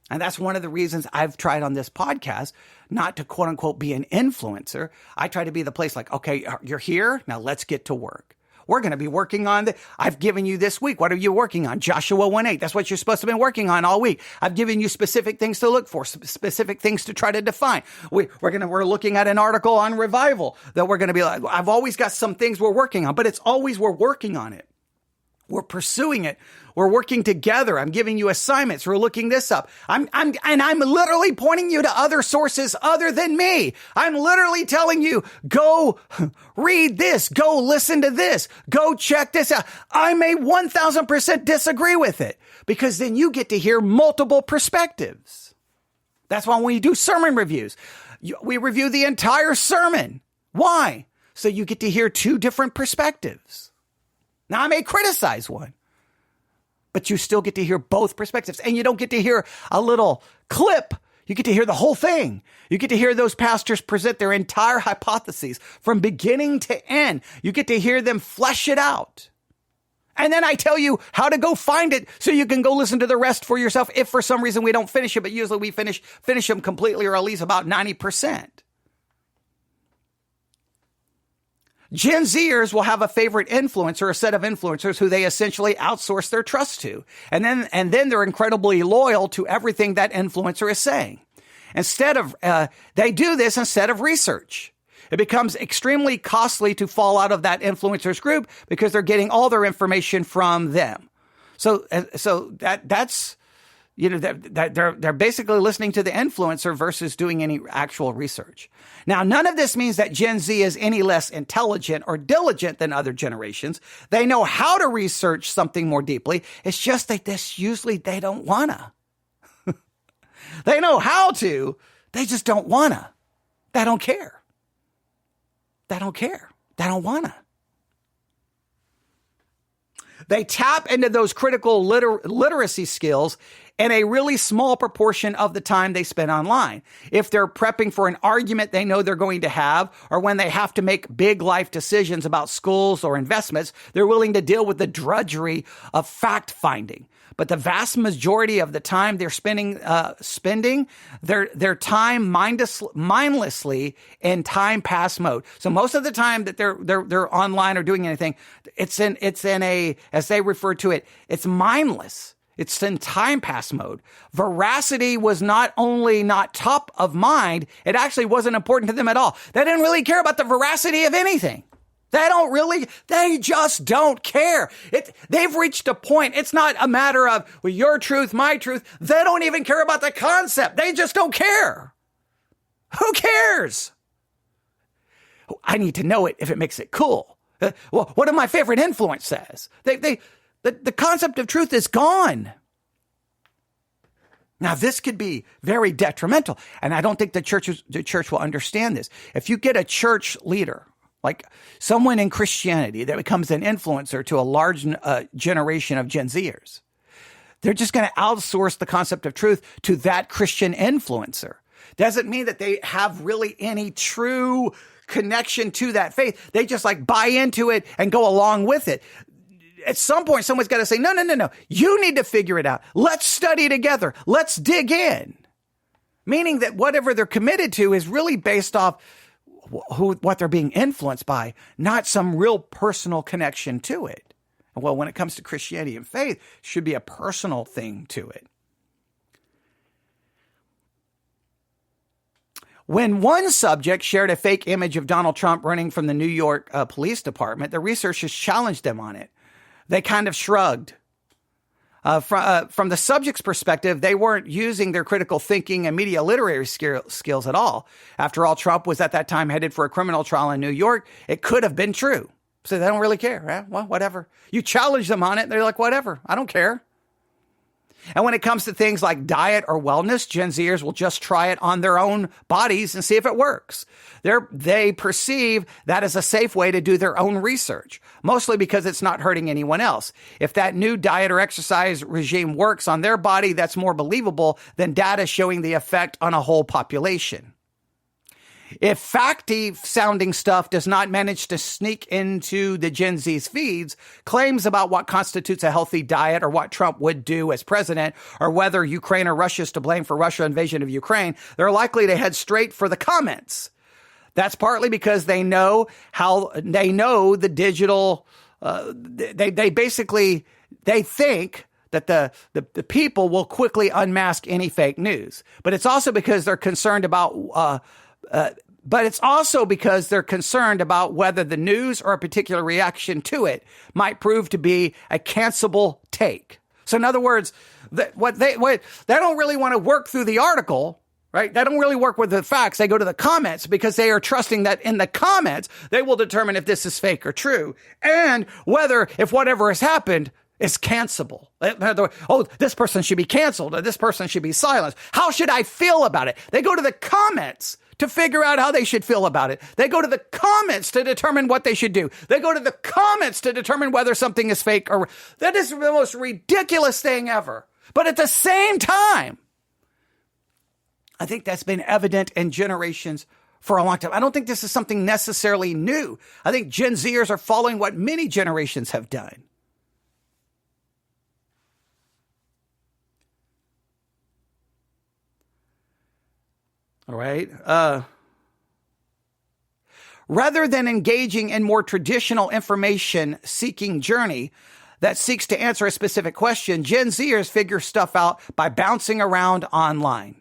And that's one of the reasons I've tried on this podcast not to quote unquote be an influencer. I try to be the place like, okay, you're here. Now let's get to work. We're going to be working on I've given you this week. What are you working on? Joshua 1:8. That's what you're supposed to be working on all week. I've given you specific things to look for, specific things to try to define. We're looking at an article on revival that we're going to be like, I've always got some things we're working on, but it's always we're working on it. We're pursuing it. We're working together. I'm giving you assignments. We're looking this up. I'm literally pointing you to other sources other than me. I'm literally telling you, go read this. Go listen to this. Go check this out. I may 1000% disagree with it because then you get to hear multiple perspectives. That's why when we do sermon reviews, we review the entire sermon. Why? So you get to hear two different perspectives. Now, I may criticize one, but you still get to hear both perspectives. And you don't get to hear a little clip. You get to hear the whole thing. You get to hear those pastors present their entire hypotheses from beginning to end. You get to hear them flesh it out. And then I tell you how to go find it so you can go listen to the rest for yourself if for some reason we don't finish it, but usually we finish them completely or at least about 90%. Gen Zers will have a favorite influencer, a set of influencers who they essentially outsource their trust to. And then they're incredibly loyal to everything that influencer is saying. They do this instead of research. It becomes extremely costly to fall out of that influencer's group because they're getting all their information from them. So that's, they're basically listening to the influencer versus doing any actual research. Now, none of this means that Gen Z is any less intelligent or diligent than other generations. They know how to research something more deeply. It's just that they don't wanna. They know how to, they just don't wanna. They don't care. They don't care. They don't wanna. They tap into those critical literacy skills in a really small proportion of the time they spend online. If they're prepping for an argument they know they're going to have, or when they have to make big life decisions about schools or investments, they're willing to deal with the drudgery of fact finding. But the vast majority of the time they're spending their time mindlessly in time pass mode. So most of the time that they're online or doing anything, it's in a, as they refer to it, it's mindless. It's in time pass mode. Veracity was not only not top of mind, it actually wasn't important to them at all. They didn't really care about the veracity of anything. They just don't care. They've reached a point. It's not a matter of your truth, my truth. They don't even care about the concept. They just don't care. Who cares? I need to know it if it makes it cool. Well, what if my favorite influence says? The concept of truth is gone. Now, this could be very detrimental, and I don't think the church will understand this. If you get a church leader, like someone in Christianity that becomes an influencer to a large generation of Gen Zers, they're just going to outsource the concept of truth to that Christian influencer. Doesn't mean that they have really any true connection to that faith. They just buy into it and go along with it. At some point, someone's got to say, no. You need to figure it out. Let's study together. Let's dig in. Meaning that whatever they're committed to is really based off what they're being influenced by, not some real personal connection to it. Well, when it comes to Christianity and faith, it should be a personal thing to it. When one subject shared a fake image of Donald Trump running from the New York Police Department, the researchers challenged them on it. They kind of shrugged. From the subject's perspective, they weren't using their critical thinking and media literary skills at all. After all, Trump was at that time headed for a criminal trial in New York. It could have been true. So they don't really care. Right? Well, whatever. You challenge them on it, they're like, whatever. I don't care. And when it comes to things like diet or wellness, Gen Zers will just try it on their own bodies and see if it works. They perceive that as a safe way to do their own research, mostly because it's not hurting anyone else. If that new diet or exercise regime works on their body, that's more believable than data showing the effect on a whole population. If facty sounding stuff does not manage to sneak into the Gen Z's feeds, claims about what constitutes a healthy diet or what Trump would do as president or whether Ukraine or Russia is to blame for Russia's invasion of Ukraine, they're likely to head straight for the comments. That's partly because they know the digital they basically, they think that the people will quickly unmask any fake news. But it's also because they're concerned about whether the news or a particular reaction to it might prove to be a cancelable take. So in other words, they don't really want to work through the article, right? They don't really work with the facts. They go to the comments because they are trusting that in the comments, they will determine if this is fake or true and whether, if whatever has happened, is cancelable. Oh, this person should be canceled, or this person should be silenced. How should I feel about it? They go to the comments to figure out how they should feel about it. They go to the comments to determine what they should do. They go to the comments to determine whether something is fake or... That is the most ridiculous thing ever. But at the same time, I think that's been evident in generations for a long time. I don't think this is something necessarily new. I think Gen Zers are following what many generations have done. All right. Rather than engaging in more traditional information-seeking journey that seeks to answer a specific question, Gen Zers figure stuff out by bouncing around online.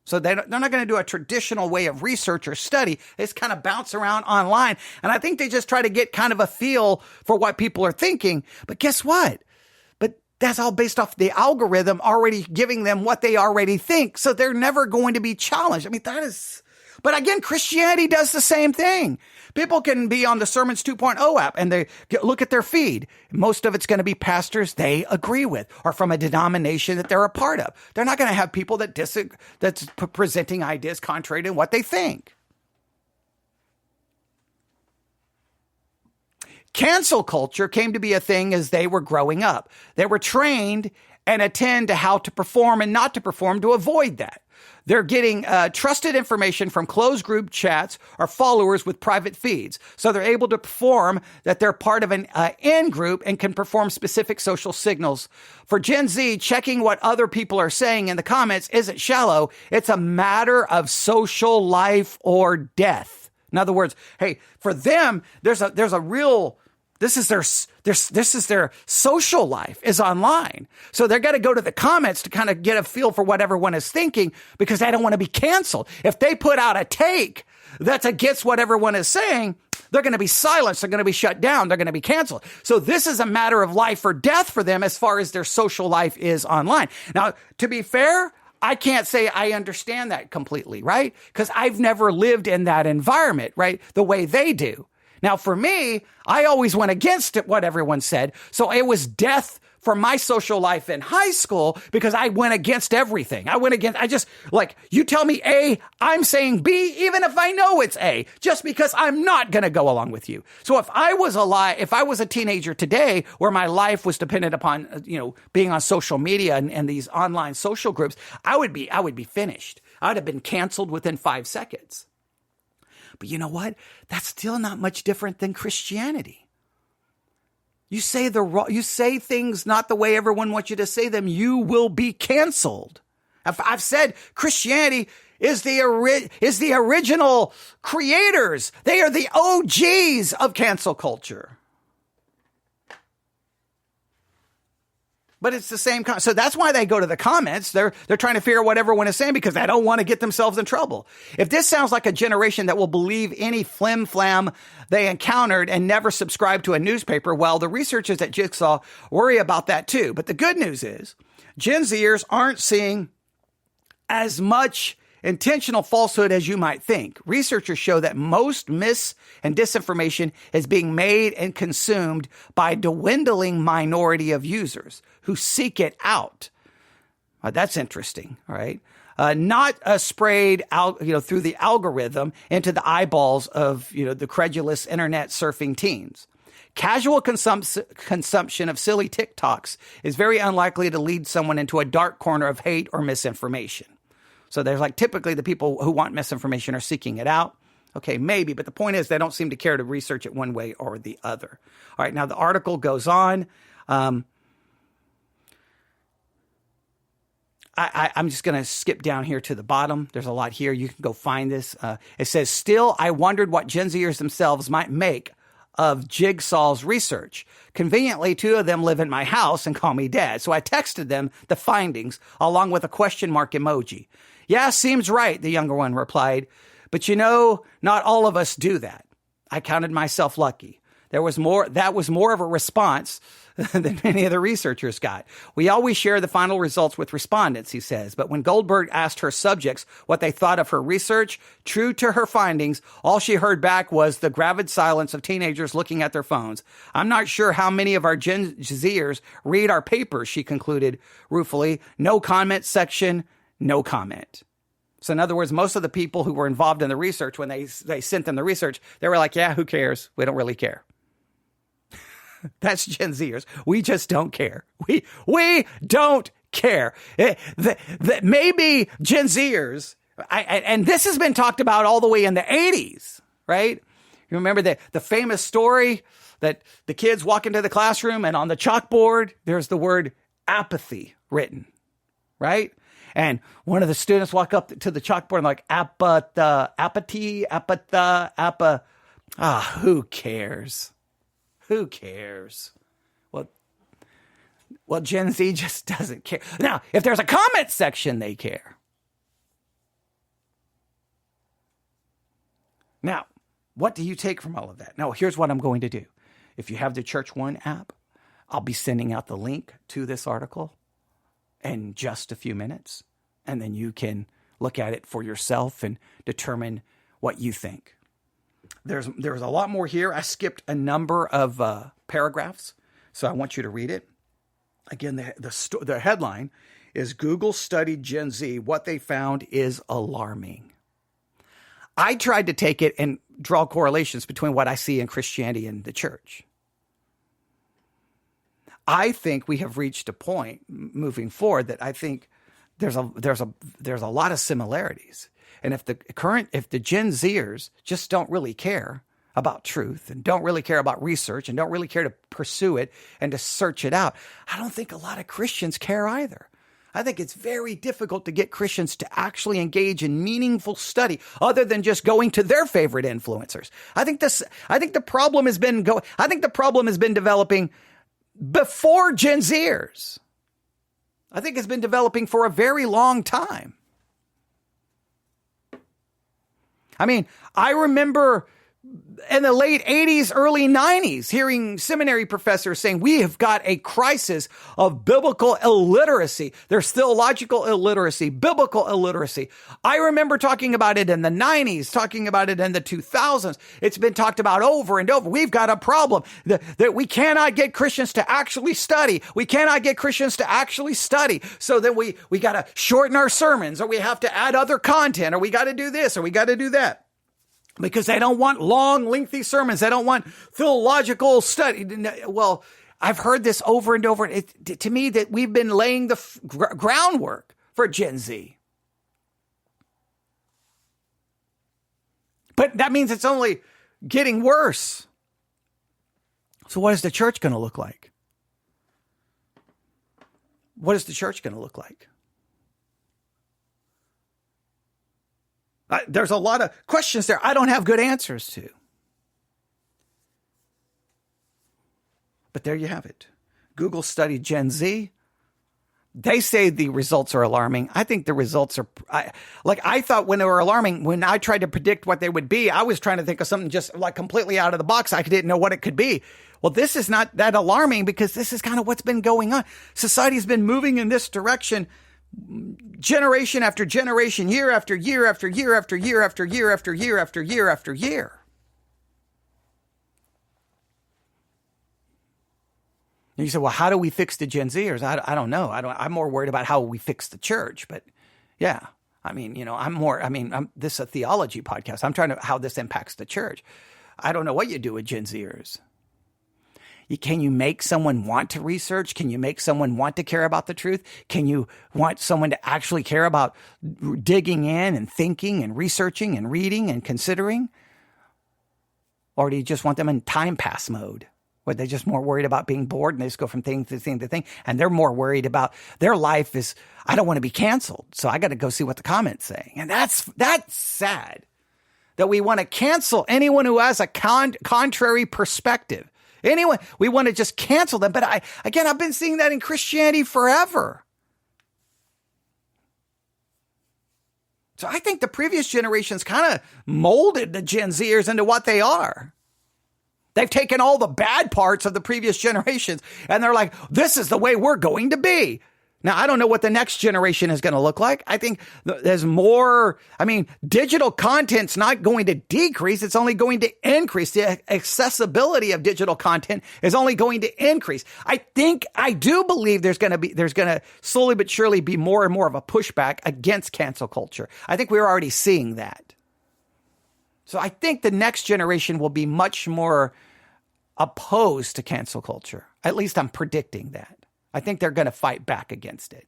So they're not going to do a traditional way of research or study. They just kind of bounce around online. And I think they just try to get kind of a feel for what people are thinking. But guess what? That's all based off the algorithm already giving them what they already think. So they're never going to be challenged. I mean, but again, Christianity does the same thing. People can be on the Sermons 2.0 app and they look at their feed. Most of it's going to be pastors they agree with or from a denomination that they're a part of. They're not going to have people that's presenting ideas contrary to what they think. Cancel culture came to be a thing as they were growing up. They were trained and attend to how to perform and not to perform to avoid that. They're getting trusted information from closed group chats or followers with private feeds. So they're able to perform that they're part of an in-group and can perform specific social signals. For Gen Z, checking what other people are saying in the comments isn't shallow. It's a matter of social life or death. In other words, hey, for them, there's a real... This is their social life is online. So they're going to go to the comments to kind of get a feel for what everyone is thinking because they don't want to be canceled. If they put out a take that's against what everyone is saying, they're going to be silenced. They're going to be shut down. They're going to be canceled. So this is a matter of life or death for them as far as their social life is online. Now, to be fair, I can't say I understand that completely, right? Because I've never lived in that environment, right? The way they do. Now, for me, I always went against what everyone said. So it was death for my social life in high school because I went against everything. You tell me A, I'm saying B, even if I know it's A, just because I'm not going to go along with you. So if I was a teenager today where my life was dependent upon, being on social media and these online social groups, I would be finished. I would have been canceled within 5 seconds. But you know what? That's still not much different than Christianity. You say things not the way everyone wants you to say them, you will be canceled. I've said Christianity is the original creators. They are the OGs of cancel culture. But it's the same. So that's why they go to the comments. They're trying to figure out what everyone is saying because they don't want to get themselves in trouble. If this sounds like a generation that will believe any flim-flam they encountered and never subscribe to a newspaper, well, the researchers at Jigsaw worry about that too. But the good news is Gen Zers aren't seeing as much intentional falsehood as you might think. Researchers show that most mis and disinformation is being made and consumed by a dwindling minority of users who seek it out. That's interesting, all right? Not sprayed out, through the algorithm into the eyeballs of, the credulous internet surfing teens. Casual consumption of silly TikToks is very unlikely to lead someone into a dark corner of hate or misinformation. So there's typically the people who want misinformation are seeking it out. Okay, maybe, but the point is they don't seem to care to research it one way or the other. All right, now the article goes on. I'm just going to skip down here to the bottom. There's a lot here. You can go find this. It says, still, I wondered what Gen Zers themselves might make of Jigsaw's research. Conveniently, 2 of them live in my house and call me dad. So I texted them the findings along with a question mark emoji. Yeah, seems right, the younger one replied. But not all of us do that. I counted myself lucky. That was more of a response than many of the researchers got. We always share the final results with respondents, he says. But when Goldberg asked her subjects what they thought of her research, true to her findings, all she heard back was the gravid silence of teenagers looking at their phones. I'm not sure how many of our Gen Zers read our papers, she concluded ruefully. No comment section, no comment. So in other words, most of the people who were involved in the research, when they sent them the research, they were like, yeah, who cares? We don't really care. That's Gen Zers. We just don't care. We don't care. Maybe Gen Zers, and this has been talked about all the way in the 80s, right? You remember the famous story that the kids walk into the classroom and on the chalkboard, there's the word apathy written, right? And one of the students walk up to the chalkboard and like, apathy. Who cares? Who cares? Well, Gen Z just doesn't care. Now, if there's a comment section, they care. Now, what do you take from all of that? Now, here's what I'm going to do. If you have the Church One app, I'll be sending out the link to this article in just a few minutes, and then you can look at it for yourself and determine what you think. There's a lot more here. I skipped a number of paragraphs, so I want you to read it. Again, the headline is Google studied Gen Z. What they found is alarming. I tried to take it and draw correlations between what I see in Christianity and the church. I think we have reached a point moving forward that I think there's a lot of similarities. And if the Gen Zers just don't really care about truth and don't really care about research and don't really care to pursue it and to search it out, I don't think a lot of Christians care either. I think it's very difficult to get Christians to actually engage in meaningful study other than just going to their favorite influencers. I think the problem has been developing before Gen Zers. I think it's been developing for a very long time. I mean, I remember in the late 80s, early 90s, hearing seminary professors saying we have got a crisis of biblical illiteracy. There's theological illiteracy, biblical illiteracy. I remember talking about it in the 90s, talking about it in the 2000s. It's been talked about over and over. We've got a problem that we cannot get Christians to actually study. We cannot get Christians to actually study. So that we got to shorten our sermons, or we have to add other content, or we got to do this, or we got to do that. Because they don't want long, lengthy sermons. They don't want theological study. Well, I've heard this over and over. To me, that we've been laying the groundwork for Gen Z. But that means it's only getting worse. So what is the church going to look like? What is the church going to look like? There's a lot of questions there I don't have good answers to. But there you have it. Google studied Gen Z. They say the results are alarming. I think the results are, I thought when they were alarming, when I tried to predict what they would be, I was trying to think of something just like completely out of the box. I didn't know what it could be. Well, this is not that alarming because this is kind of what's been going on. Society's been moving in this direction generation after generation, year after year after year after year after year after year after year after year. And you say, well, how do we fix the Gen Zers? I don't know. I'm more worried about how we fix the church. But yeah, I mean, this is a theology podcast. I'm trying to how this impacts the church. I don't know what you do with Gen Zers. Can you make someone want to research? Can you make someone want to care about the truth? Can you want someone to actually care about digging in and thinking and researching and reading and considering? Or do you just want them in time pass mode, where they're just more worried about being bored and they just go from thing to thing to thing? And they're more worried about their life is, I don't want to be canceled, so I got to go see what the comments say. And that's sad. that we want to cancel anyone who has a contrary perspective. Anyone, we want to just cancel them. But I've been seeing that in Christianity forever. So I think the previous generations kind of molded the Gen Zers into what they are. They've taken all the bad parts of the previous generations and they're like, this is the way we're going to be. Now, I don't know what the next generation is going to look like. I think there's more. Digital content's not going to decrease. It's only going to increase. The accessibility of digital content is only going to increase. I do believe there's going to slowly but surely be more and more of a pushback against cancel culture. I think we're already seeing that. So I think the next generation will be much more opposed to cancel culture. At least I'm predicting that. I think they're going to fight back against it.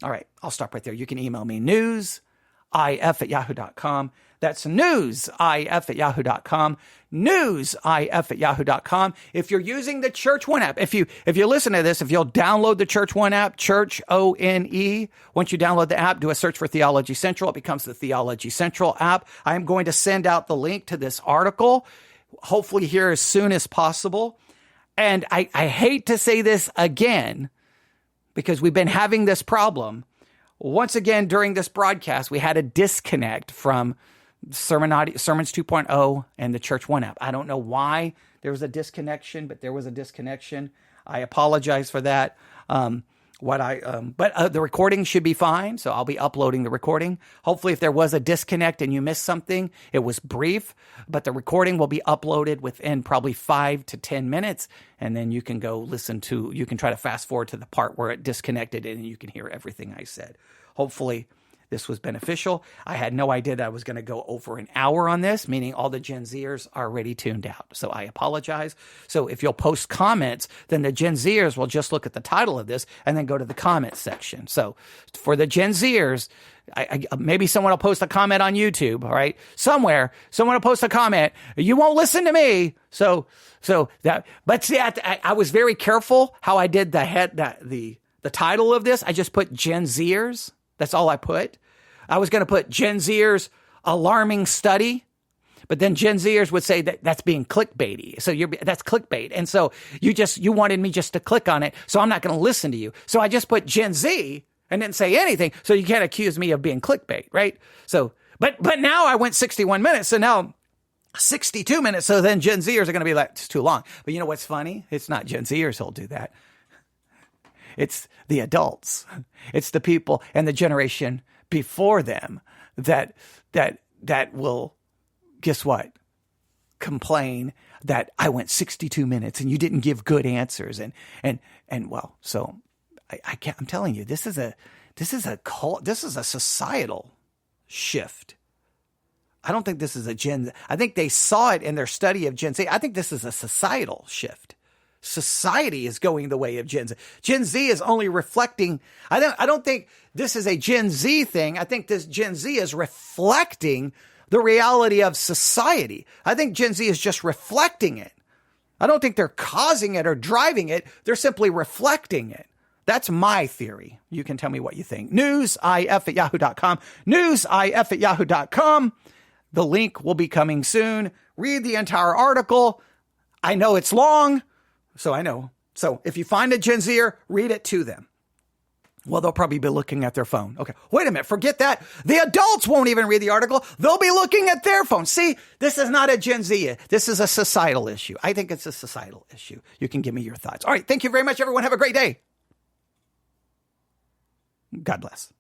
All right, I'll stop right there. You can email me, newsif@yahoo.com. That's newsif@yahoo.com. Newsif@yahoo.com. If you're using the Church One app, if you listen to this, if you'll download the Church One app, Church ONE, once you download the app, do a search for Theology Central. It becomes the Theology Central app. I am going to send out the link to this article, hopefully here as soon as possible. And I hate to say this again, because we've been having this problem. Once again, during this broadcast, we had a disconnect from Sermons 2.0 and the Church One app. I don't know why there was a disconnection, but there was a disconnection. I apologize for that. But the recording should be fine, so I'll be uploading the recording. Hopefully, if there was a disconnect and you missed something, it was brief, but the recording will be uploaded within probably 5 to 10 minutes, and then you can go you can try to fast forward to the part where it disconnected and you can hear everything I said. Hopefully, this was beneficial. I had no idea that I was going to go over an hour on this, meaning all the Gen Zers are already tuned out. So I apologize. So if you'll post comments, then the Gen Zers will just look at the title of this and then go to the comments section. So for the Gen Zers, maybe someone will post a comment on YouTube, all right? Somewhere, someone will post a comment. You won't listen to me. But see, I was very careful how I did the title of this. I just put Gen Zers. That's all I put. I was going to put Gen Zers alarming study, but then Gen Zers would say that's being clickbaity. So that's clickbait. And so you wanted me just to click on it. So I'm not going to listen to you. So I just put Gen Z and didn't say anything. So you can't accuse me of being clickbait, right? So, but now I went 61 minutes. So now 62 minutes. So then Gen Zers are going to be like, it's too long. But you know what's funny? It's not Gen Zers who'll do that. It's the adults. It's the people and the generation before them that will, guess what? Complain that I went 62 minutes and you didn't give good answers. And well, so I can't, I'm telling you, this is a societal shift. I don't think this is I think they saw it in their study of Gen Z. I think this is a societal shift. Society is going the way of Gen Z. Gen Z is only reflecting. I don't think this is a Gen Z thing. I think this Gen Z is reflecting the reality of society. I think Gen Z is just reflecting it. I don't think they're causing it or driving it. They're simply reflecting it. That's my theory. You can tell me what you think. Newsif@yahoo.com. Newsif@yahoo.com. The link will be coming soon. Read the entire article. I know it's long. So I know. So if you find a Gen Zer, read it to them. Well, they'll probably be looking at their phone. Okay, wait a minute. Forget that. The adults won't even read the article. They'll be looking at their phone. See, this is not a Gen Z. This is a societal issue. I think it's a societal issue. You can give me your thoughts. All right. Thank you very much, everyone. Have a great day. God bless.